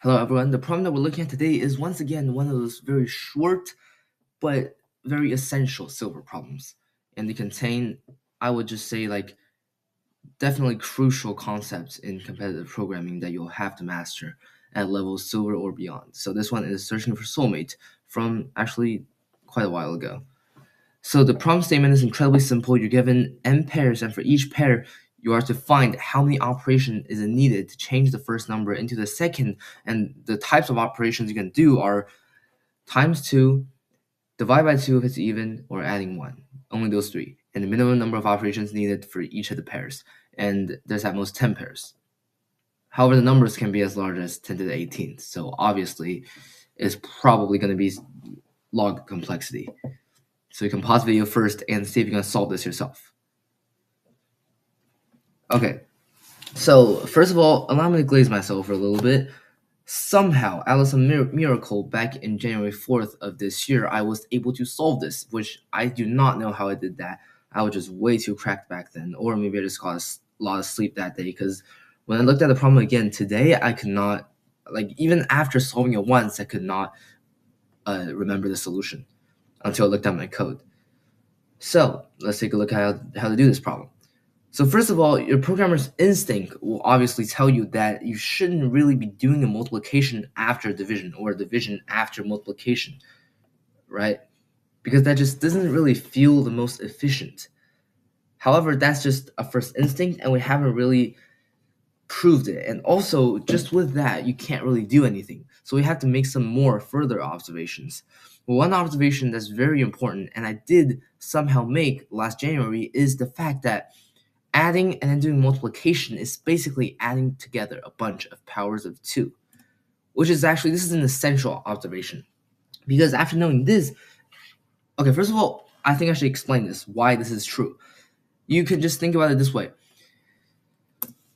Hello everyone, the problem that we're looking at today is once again one of those very short but very essential silver problems. And they contain, I would just say, like definitely crucial concepts in competitive programming that you'll have to master at level silver or beyond. So this one is searching for soulmate from actually quite a while ago. So the problem statement is incredibly simple. You're given n pairs, and for each pair, you are to find how many operations is needed to change the first number into the second. And the types of operations you can do are times 2, divide by 2 if it's even, or adding 1. Only those three. And the minimum number of operations needed for each of the pairs. And there's at most 10 pairs. However, the numbers can be as large as 10 to the 18th. So obviously, it's probably going to be log complexity. So you can pause the video first and see if you can solve this yourself. Okay, so first of all, allow me to glaze myself for a little bit. Somehow, out of some miracle, back in January 4th of this year, I was able to solve this, which I do not know how I did that. I was just way too cracked back then, or maybe I just got a lot of sleep that day, because when I looked at the problem again today, I could not, even after solving it once, I could not remember the solution until I looked at my code. So let's take a look at how to do this problem. So first of all, your programmer's instinct will obviously tell you that you shouldn't really be doing a multiplication after division or a division after multiplication, right? Because that just doesn't really feel the most efficient. However, that's just a first instinct, and we haven't really proved it. And also, just with that, you can't really do anything. So we have to make some more further observations. One observation that's very important, and I did somehow make last January, is the fact that adding and then doing multiplication is basically adding together a bunch of powers of 2, which is actually, this is an essential observation. Because after knowing this, okay, first of all, I think I should explain this, why this is true. You could just think about it this way.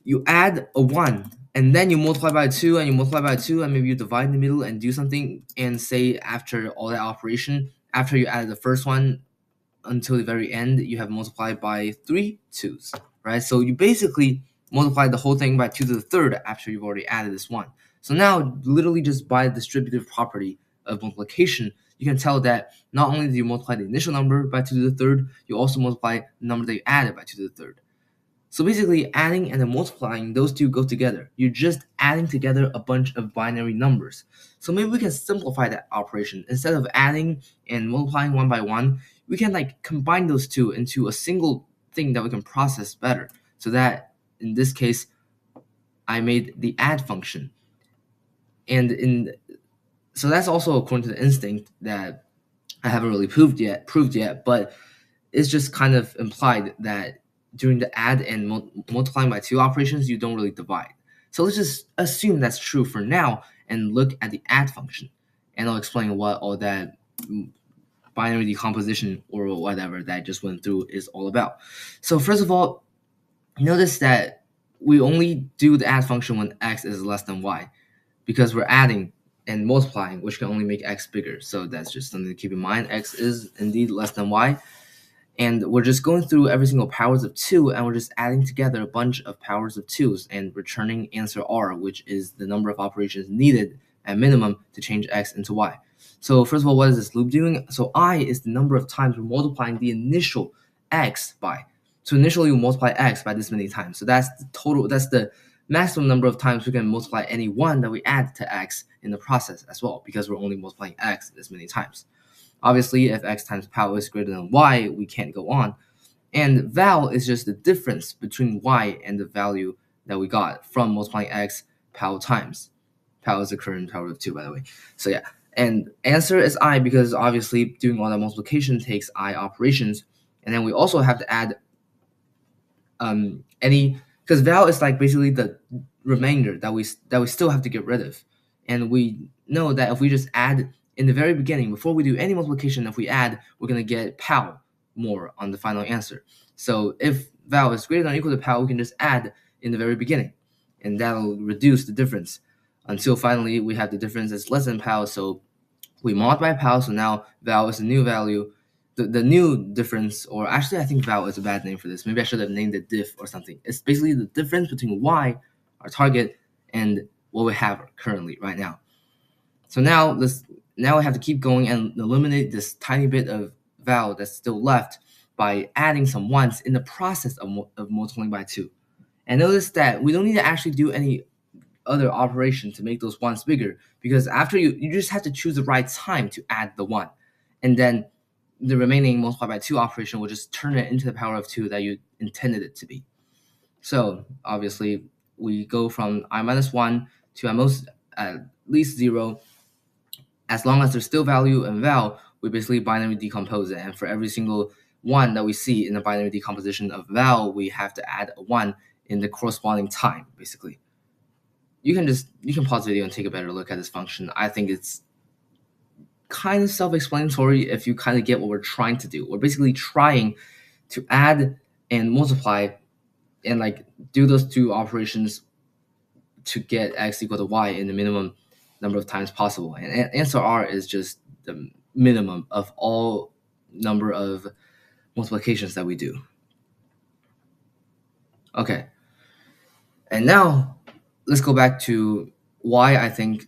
You add a 1, and then you multiply by 2, and you multiply by 2, and maybe you divide in the middle and do something, and say after all that operation, after you added the first one until the very end, you have multiplied by 3 2's, right? So you basically multiply the whole thing by 2 to the third after you've already added this 1. So now, literally just by the distributive property of multiplication, you can tell that not only do you multiply the initial number by 2 to the third, you also multiply the number that you added by 2 to the third. So basically, adding and then multiplying, those two go together. You're just adding together a bunch of binary numbers. So maybe we can simplify that operation. Instead of adding and multiplying one by one, we can combine those two into a single thing that we can process better. So that, in this case, I made the add function. And so that's also according to the instinct that I haven't really proved yet, but it's just kind of implied that during the add and multiplying by 2 operations, you don't really divide. So let's just assume that's true for now and look at the add function. And I'll explain what all that binary decomposition or whatever that I just went through is all about. So first of all, notice that we only do the add function when x is less than y, because we're adding and multiplying, which can only make x bigger. So that's just something to keep in mind. X is indeed less than y. And we're just going through every single powers of 2, and we're just adding together a bunch of powers of 2's and returning answer r, which is the number of operations needed at minimum to change x into y. So first of all, what is this loop doing? So I is the number of times we're multiplying the initial x by. So initially we multiply x by this many times. So that's the total, that's the maximum number of times we can multiply any 1 that we add to x in the process as well, because we're only multiplying x this many times. Obviously, if x times pow is greater than y, we can't go on. And val is just the difference between y and the value that we got from multiplying x pow times. Pow is the current power of 2, by the way. So yeah, and answer is I, because obviously doing all that multiplication takes I operations. And then we also have to add because val is basically the remainder that we still have to get rid of. And we know that if we just add in the very beginning, before we do any multiplication, if we add, we're going to get pow more on the final answer. So if val is greater than or equal to pow, we can just add in the very beginning, and that'll reduce the difference until finally we have the difference that's less than pow. So we multiply pow, so now val is a new value. The new difference, or actually I think val is a bad name for this. Maybe I should have named it diff or something. It's basically the difference between y, our target, and what we have currently right now. So now I have to keep going and eliminate this tiny bit of val that's still left by adding some ones in the process of multiplying by 2. And notice that we don't need to actually do any other operation to make those ones bigger, because after you just have to choose the right time to add the 1. And then the remaining multiply by 2 operation will just turn it into the power of 2 that you intended it to be. So obviously we go from I minus 1 to at least 0. As long as there's still value and val, we basically binary decompose it. And for every single 1 that we see in the binary decomposition of val, we have to add a 1 in the corresponding time, basically. You can pause the video and take a better look at this function. I think it's kind of self-explanatory if you kind of get what we're trying to do. We're basically trying to add and multiply and like do those 2 operations to get x equal to y in the minimum number of times possible. And answer R is just the minimum of all number of multiplications that we do. Okay. And now let's go back to why I think.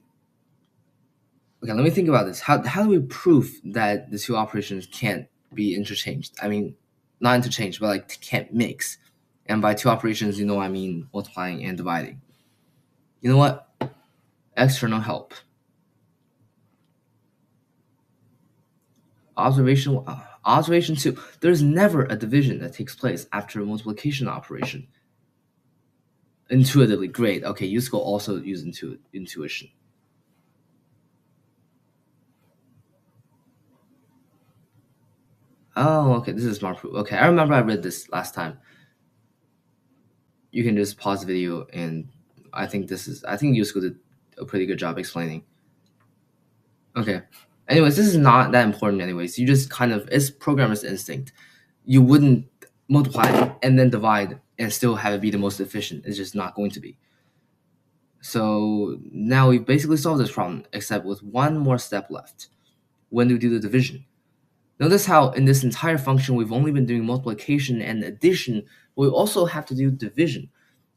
Okay, let me think about this. How do we prove that the 2 operations can't be interchanged? I mean, not interchanged, but like can't mix. And by 2 operations, I mean multiplying and dividing. You know what? External help. Observation 2. There's never a division that takes place after a multiplication operation. Intuitively, great. Okay, USACO also use intuition. Oh, okay, this is smart proof. Okay, I remember I read this last time. You can just pause the video, and I think USACO did a pretty good job explaining. Okay. Anyways, this is not that important anyways. You just it's programmer's instinct. You wouldn't multiply and then divide and still have it be the most efficient. It's just not going to be. So now we've basically solved this problem, except with one more step left. When do we do the division? Notice how in this entire function we've only been doing multiplication and addition, but we also have to do division.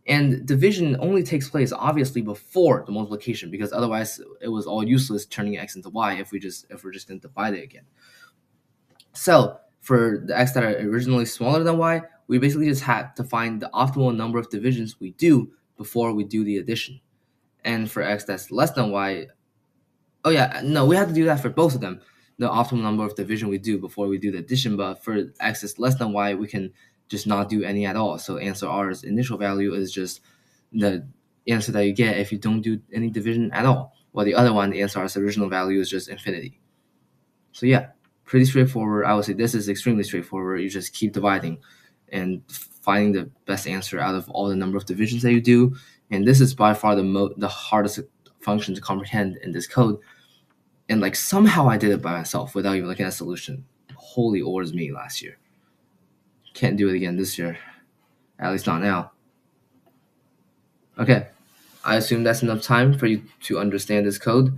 And division only takes place obviously before the multiplication, because otherwise it was all useless turning x into y if we're just going to divide it again. So for the x that are originally smaller than y, we basically just have to find the optimal number of divisions we do before we do the addition. And for x that's less than y, oh yeah, no, we have to do that for both of them. The optimal number of division we do before we do the addition, but for x is less than y, we can just not do any at all. So answer R's initial value is just the answer that you get if you don't do any division at all. While the other one, the answer R's original value is just infinity. So yeah, pretty straightforward. I would say this is extremely straightforward. You just keep dividing and finding the best answer out of all the number of divisions that you do. And this is by far the hardest function to comprehend in this code. And like somehow I did it by myself without even looking at a solution. Holy oars me last year. Can't do it again this year. At least not now. Okay. I assume that's enough time for you to understand this code.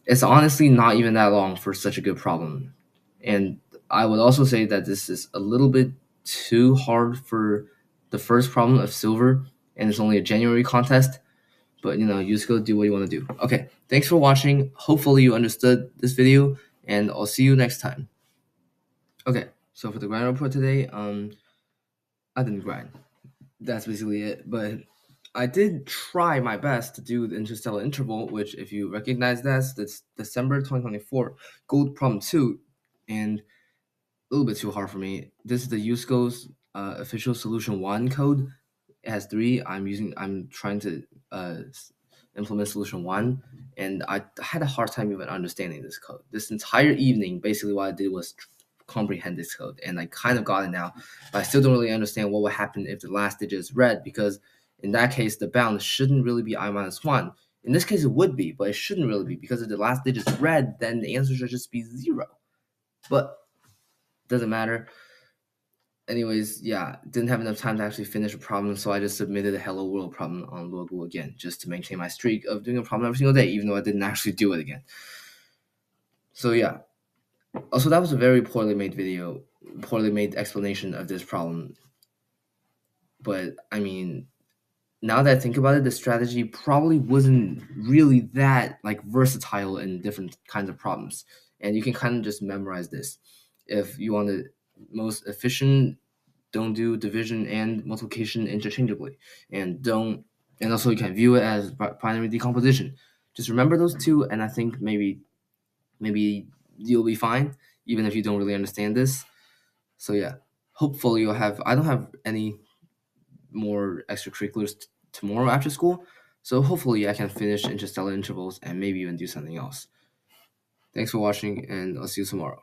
It's honestly not even that long for such a good problem. And I would also say that this is a little bit too hard for the first problem of silver, and it's only a January contest. But you just go do what you want to do. Okay, thanks for watching. Hopefully you understood this video, and I'll see you next time. Okay, so for the grind report today, I didn't grind. That's basically it. But I did try my best to do the interstellar interval, which, if you recognize that's December 2024 gold problem 2, and a little bit too hard for me. This is the USACO's official solution 1 code. It has 3. I'm trying to implement solution 1, and I had a hard time even understanding this code. This entire evening, basically what I did was comprehend this code, and I kind of got it now, but I still don't really understand what would happen if the last digit is red, because in that case the bound shouldn't really be I minus 1. In this case it would be, but it shouldn't really be, because if the last digit is red, then the answer should just be 0. But doesn't matter. Anyways, yeah, didn't have enough time to actually finish a problem, so I just submitted a hello world problem on Logo again, just to maintain my streak of doing a problem every single day, even though I didn't actually do it again. So yeah. Also, that was a very poorly made video, poorly made explanation of this problem. But I mean, now that I think about it, the strategy probably wasn't really that like versatile in different kinds of problems. And you can kind of just memorize this. If you want the most efficient, don't do division and multiplication interchangeably, and don't, and also you can view it as binary decomposition. Just remember those two, and I think maybe you'll be fine, even if you don't really understand this. So yeah, hopefully you'll have. I don't have any more extracurriculars tomorrow after school. So hopefully I can finish interstellar intervals and maybe even do something else. Thanks for watching, and I'll see you tomorrow.